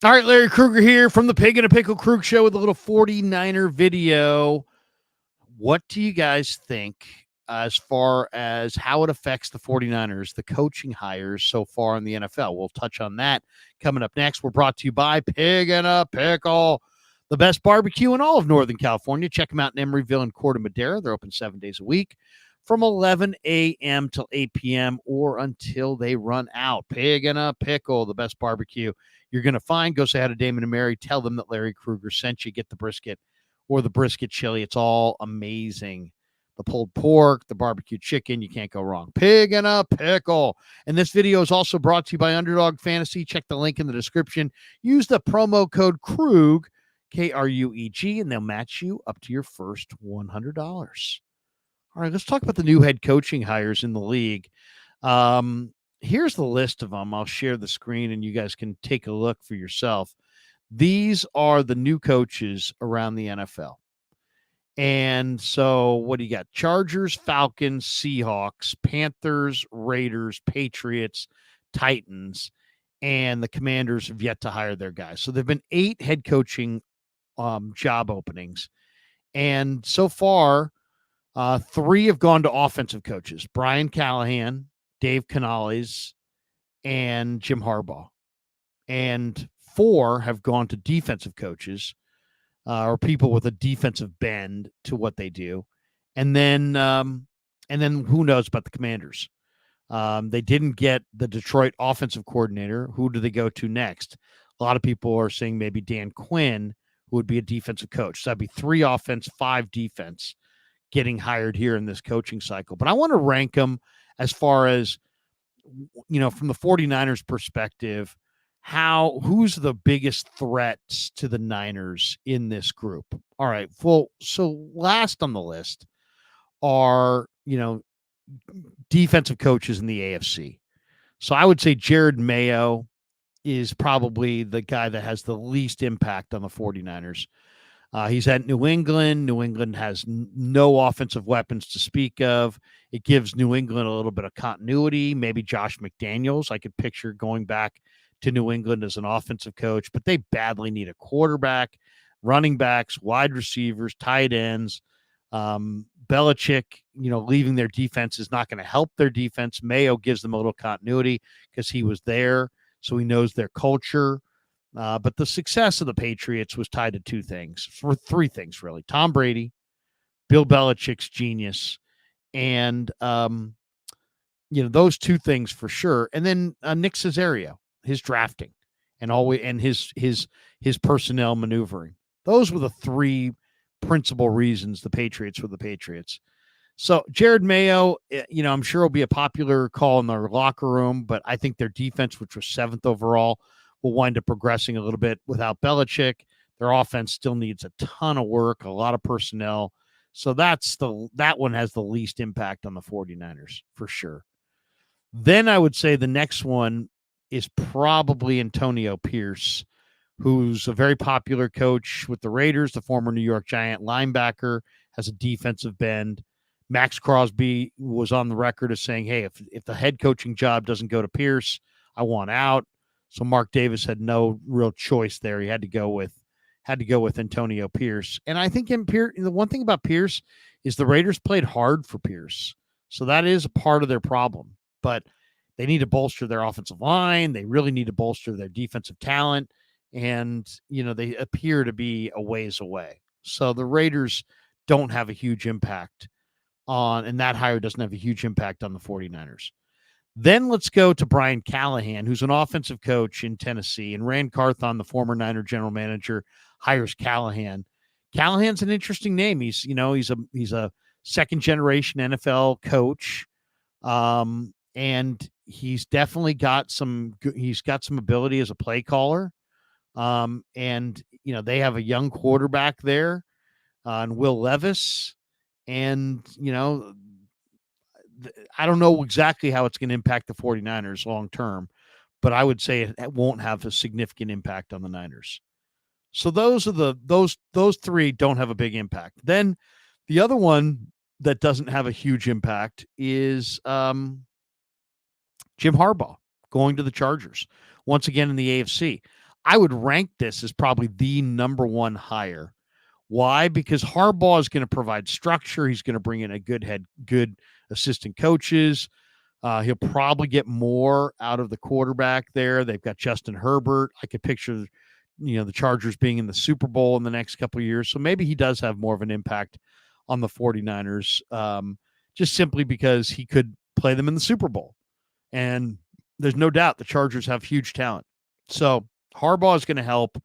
All right, Larry Krueger here from the Pig and a Pickle Krug Show with a little 49er video. What do you guys think as far as how it affects the 49ers, the coaching hires so far in the NFL? We'll touch on that coming up next. We're brought to you by Pig and a Pickle, the best barbecue in all of Northern California. Check them out in Emeryville and Corte Madera. They're open 7 days a week from 11 a.m. till 8 p.m. or until they run out. Pig and a Pickle, the best barbecue you're going to find. Go say hi to Damon and Mary. Tell them that Larry Krueger sent you. Get the brisket or the brisket chili. It's all amazing. The pulled pork, the barbecue chicken, you can't go wrong. Pig and a Pickle. And this video is also brought to you by Underdog Fantasy. Check the link in the description. Use the promo code KRUG, KRUEG, and they'll match you up to your first $100. All right, let's talk about the new head coaching hires in the league. Here's the list of them. I'll share the screen and you guys can take a look for yourself. These are the new coaches around the NFL. And so, what do you got? Chargers, Falcons, Seahawks, Panthers, Raiders, Patriots, Titans, and the Commanders have yet to hire their guys. So, there have been 8 head coaching job openings. And so far, 3 have gone to offensive coaches: Brian Callahan, Dave Canales, and Jim Harbaugh. And 4 have gone to defensive coaches or people with a defensive bend to what they do. And then who knows about the Commanders? They didn't get the Detroit offensive coordinator. Who do they go to next? A lot of people are saying maybe Dan Quinn, who would be a defensive coach. So that'd be 3 offense, 5 defense getting hired here in this coaching cycle. But I want to rank them as far as, from the 49ers perspective, who's the biggest threats to the Niners in this group? All right. Well, so last on the list are, defensive coaches in the AFC. So I would say Jared Mayo is probably the guy that has the least impact on the 49ers. He's at New England. New England has no offensive weapons to speak of. It gives New England a little bit of continuity. Maybe Josh McDaniels, I could picture going back to New England as an offensive coach, but they badly need a quarterback, running backs, wide receivers, tight ends. Belichick, leaving their defense is not going to help their defense. Mayo gives them a little continuity because he was there, so he knows their culture. But the success of the Patriots was tied to 2 things, for 3 things, really. Tom Brady, Bill Belichick's genius, and, those 2 things for sure. And then Nick Caserio, his drafting and his personnel maneuvering. Those were the 3 principal reasons the Patriots were the Patriots. So Jared Mayo, I'm sure will be a popular call in their locker room, but I think their defense, which was 7th overall, will wind up progressing a little bit without Belichick. Their offense still needs a ton of work, a lot of personnel. So that one has the least impact on the 49ers for sure. Then I would say the next one is probably Antonio Pierce, who's a very popular coach with the Raiders, the former New York Giant linebacker, has a defensive bend. Max Crosby was on the record as saying, hey, if the head coaching job doesn't go to Pierce, I want out. So Mark Davis had no real choice there. He had to go with Antonio Pierce. And I think the one thing about Pierce is the Raiders played hard for Pierce. So that is a part of their problem. But they need to bolster their offensive line. They really need to bolster their defensive talent. And, they appear to be a ways away. So the Raiders don't have a huge impact and that hire doesn't have a huge impact on the 49ers. Then let's go to Brian Callahan, who's an offensive coach in Tennessee, and Rand Carthon, the former Niner general manager, hires Callahan. Callahan's an interesting name. He's a second generation NFL coach, and he's definitely got some ability as a play caller. And they have a young quarterback there, and Will Levis, and I don't know exactly how it's going to impact the 49ers long term, but I would say it won't have a significant impact on the Niners. So those are those 3 don't have a big impact. Then the other one that doesn't have a huge impact is Jim Harbaugh going to the Chargers once again in the AFC. I would rank this as probably the number one hire. Why? Because Harbaugh is going to provide structure. He's going to bring in a good assistant coaches. He'll probably get more out of the quarterback there. They've got Justin Herbert. I could picture, the Chargers being in the Super Bowl in the next couple of years. So maybe he does have more of an impact on the 49ers, just simply because he could play them in the Super Bowl. And there's no doubt the Chargers have huge talent. So Harbaugh is going to help.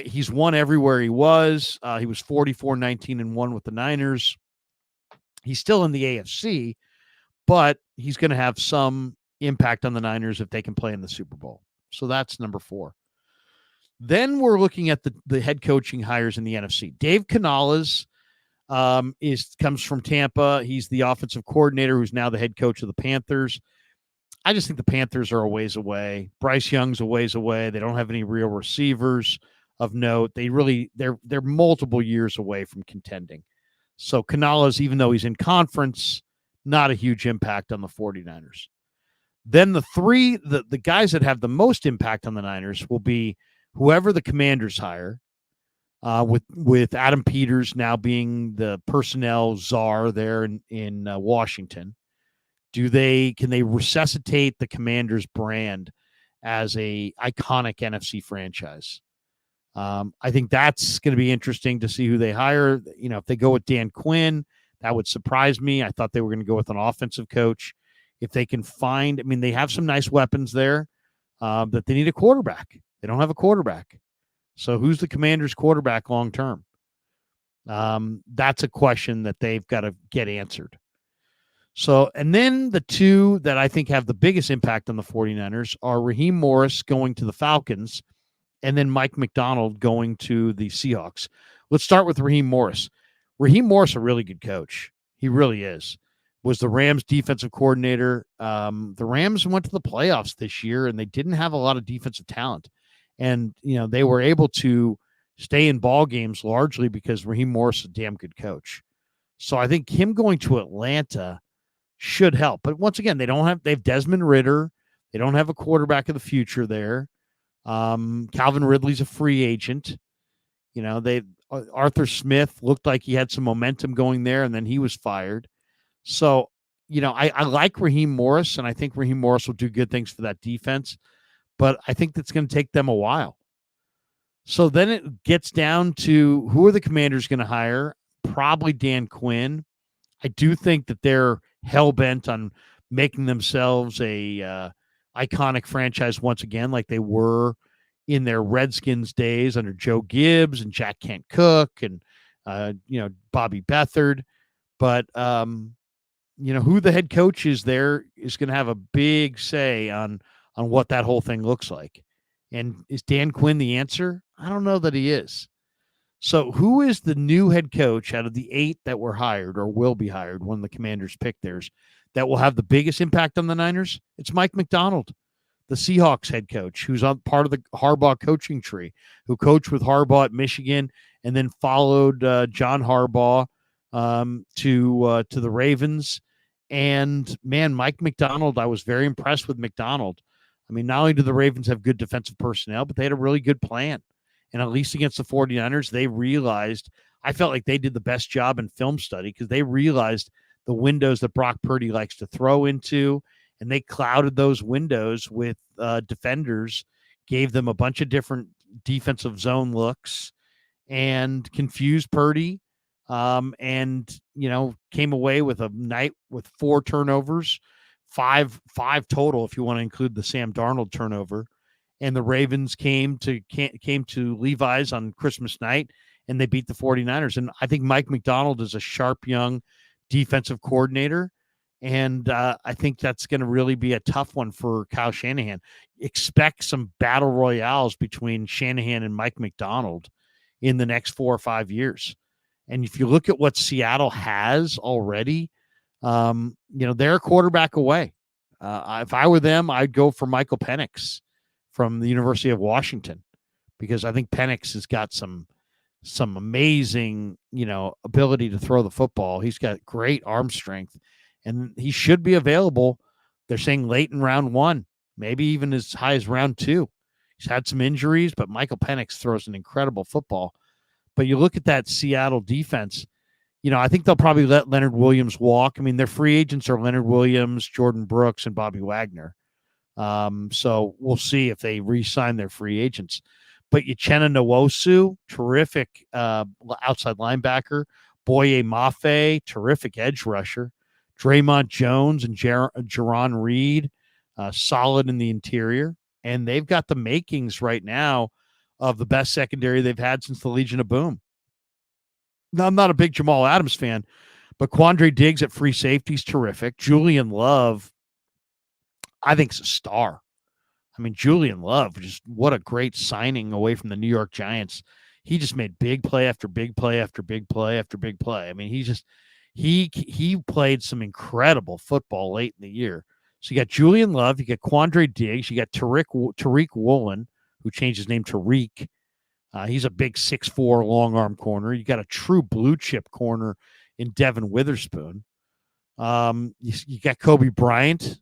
He's won everywhere he was. He was 44-19-1 with the Niners. He's still in the AFC, but he's going to have some impact on the Niners if they can play in the Super Bowl. So that's number 4. Then we're looking at the head coaching hires in the NFC. Dave Canales comes from Tampa. He's the offensive coordinator who's now the head coach of the Panthers. I just think the Panthers are a ways away. Bryce Young's a ways away. They don't have any real receivers of note. They're multiple years away from contending. So Canales, even though he's in conference, not a huge impact on the 49ers. Then the guys that have the most impact on the Niners will be whoever the Commanders hire, with Adam Peters now being the personnel czar there in Washington. Can they resuscitate the Commanders brand as a iconic NFC franchise? I think that's going to be interesting to see who they hire. If they go with Dan Quinn, that would surprise me. I thought they were going to go with an offensive coach. If they can find, they have some nice weapons there, that they need a quarterback. They don't have a quarterback. So who's the Commanders' quarterback long term? That's a question that they've got to get answered. So, and then the two that I think have the biggest impact on the 49ers are Raheem Morris going to the Falcons and then Mike Macdonald going to the Seahawks. Let's start with Raheem Morris. Raheem Morris, a really good coach. He really is. Was the Rams defensive coordinator. The Rams went to the playoffs this year, and they didn't have a lot of defensive talent. And, they were able to stay in ball games largely because Raheem Morris is a damn good coach. So I think him going to Atlanta should help. But once again, they have Desmond Ridder. They don't have a quarterback of the future there. Calvin Ridley's a free agent. Arthur Smith looked like he had some momentum going there, and then he was fired. So, I like Raheem Morris, and I think Raheem Morris will do good things for that defense, but I think that's going to take them a while. So then it gets down to who are the Commanders going to hire? Probably Dan Quinn. I do think that they're hell-bent on making themselves a iconic franchise once again, like they were in their Redskins days under Joe Gibbs and Jack Kent Cook and Bobby Beathard. But who the head coach is there is going to have a big say on what that whole thing looks like. And is Dan Quinn the answer? I don't know that he is. So who is the new head coach out of the 8 that were hired or will be hired when the Commanders pick theirs that will have the biggest impact on the Niners? It's Mike Macdonald, the Seahawks head coach, who's on part of the Harbaugh coaching tree, who coached with Harbaugh at Michigan and then followed John Harbaugh to the Ravens. And man, Mike Macdonald, I was very impressed with Macdonald. Not only do the Ravens have good defensive personnel, but they had a really good plan. And at least against the 49ers, they realized, I felt like they did the best job in film study because they realized the windows that Brock Purdy likes to throw into, and they clouded those windows with defenders, gave them a bunch of different defensive zone looks, and confused Purdy, and came away with a night with 4 turnovers, five total if you want to include the Sam Darnold turnover. And the Ravens came to Levi's on Christmas night, and they beat the 49ers. And I think Mike Macdonald is a sharp young defensive coordinator, and I think that's going to really be a tough one for Kyle Shanahan. Expect some battle royales between Shanahan and Mike Macdonald in the next 4 or 5 years. And if you look at what Seattle has already, they're a quarterback away. If I were them, I'd go for Michael Penix from the University of Washington, because I think Penix has got some amazing, ability to throw the football. He's got great arm strength, and he should be available. They're saying late in round 1, maybe even as high as round 2. He's had some injuries, but Michael Penix throws an incredible football. But you look at that Seattle defense, I think they'll probably let Leonard Williams walk. I mean, their free agents are Leonard Williams, Jordan Brooks, and Bobby Wagner. So we'll see if they re-sign their free agents. But Uchenna Nwosu, terrific outside linebacker. Boye Mafe, terrific edge rusher. Draymond Jones and Jaron Reed, solid in the interior. And they've got the makings right now of the best secondary they've had since the Legion of Boom. Now, I'm not a big Jamal Adams fan, but Quandre Diggs at free safety is terrific. Julian Love, I think, is a star. I mean, Julian Love, just what a great signing away from the New York Giants. He just made big play after big play after big play after big play. I mean, he played some incredible football late in the year. So you got Julian Love, you got Quandre Diggs, you got Tariq Woolen, who changed his name to Reek. He's a big 6'4" long arm corner. You got a true blue chip corner in Devin Witherspoon. You got Kobe Bryant.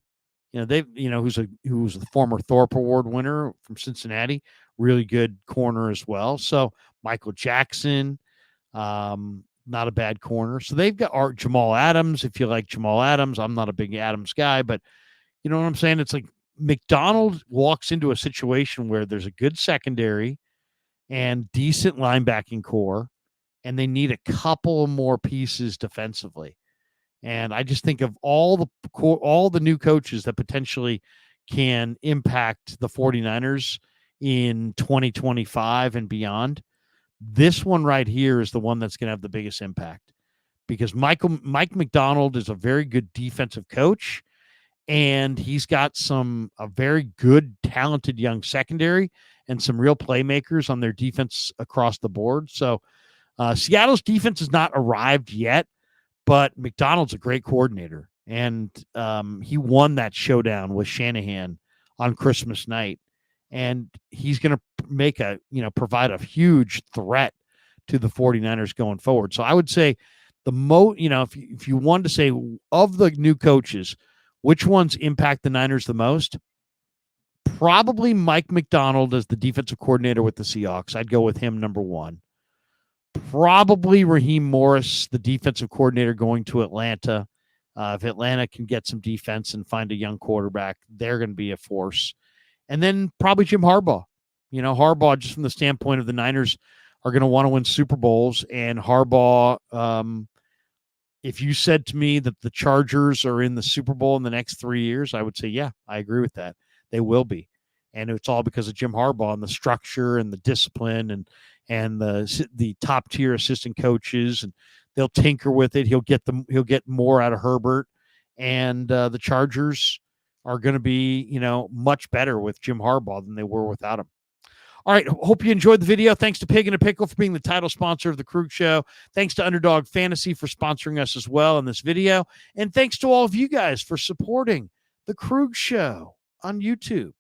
Who's the former Thorpe Award winner from Cincinnati, really good corner as well. So Michael Jackson, not a bad corner. So they've got Jamal Adams. If you like Jamal Adams, I'm not a big Adams guy, but you know what I'm saying? It's like McDonald walks into a situation where there's a good secondary and decent linebacking core, and they need a couple more pieces defensively. And I just think of all the new coaches that potentially can impact the 49ers in 2025 and beyond. This one right here is the one that's going to have the biggest impact, because Mike McDonald is a very good defensive coach, and he's got a very good, talented young secondary and some real playmakers on their defense across the board. So Seattle's defense has not arrived yet, but McDonald's a great coordinator, and he won that showdown with Shanahan on Christmas night, and he's going to provide a huge threat to the 49ers going forward. So I would say if you wanted to say of the new coaches, which ones impact the Niners the most, probably Mike McDonald as the defensive coordinator with the Seahawks. I'd go with him number one. Probably Raheem Morris, the defensive coordinator, going to Atlanta. If Atlanta can get some defense and find a young quarterback, they're going to be a force. And then probably Jim Harbaugh. Harbaugh, just from the standpoint of the Niners, are going to want to win Super Bowls. And Harbaugh, if you said to me that the Chargers are in the Super Bowl in the next 3 years, I would say, yeah, I agree with that. They will be. And it's all because of Jim Harbaugh and the structure and the discipline and the top tier assistant coaches, and they'll tinker with it. He'll get more out of Herbert, and the Chargers are going to be, much better with Jim Harbaugh than they were without him. All right. Hope you enjoyed the video. Thanks to Pig and a Pickle for being the title sponsor of the Krug Show. Thanks to Underdog Fantasy for sponsoring us as well in this video. And thanks to all of you guys for supporting the Krug Show on YouTube.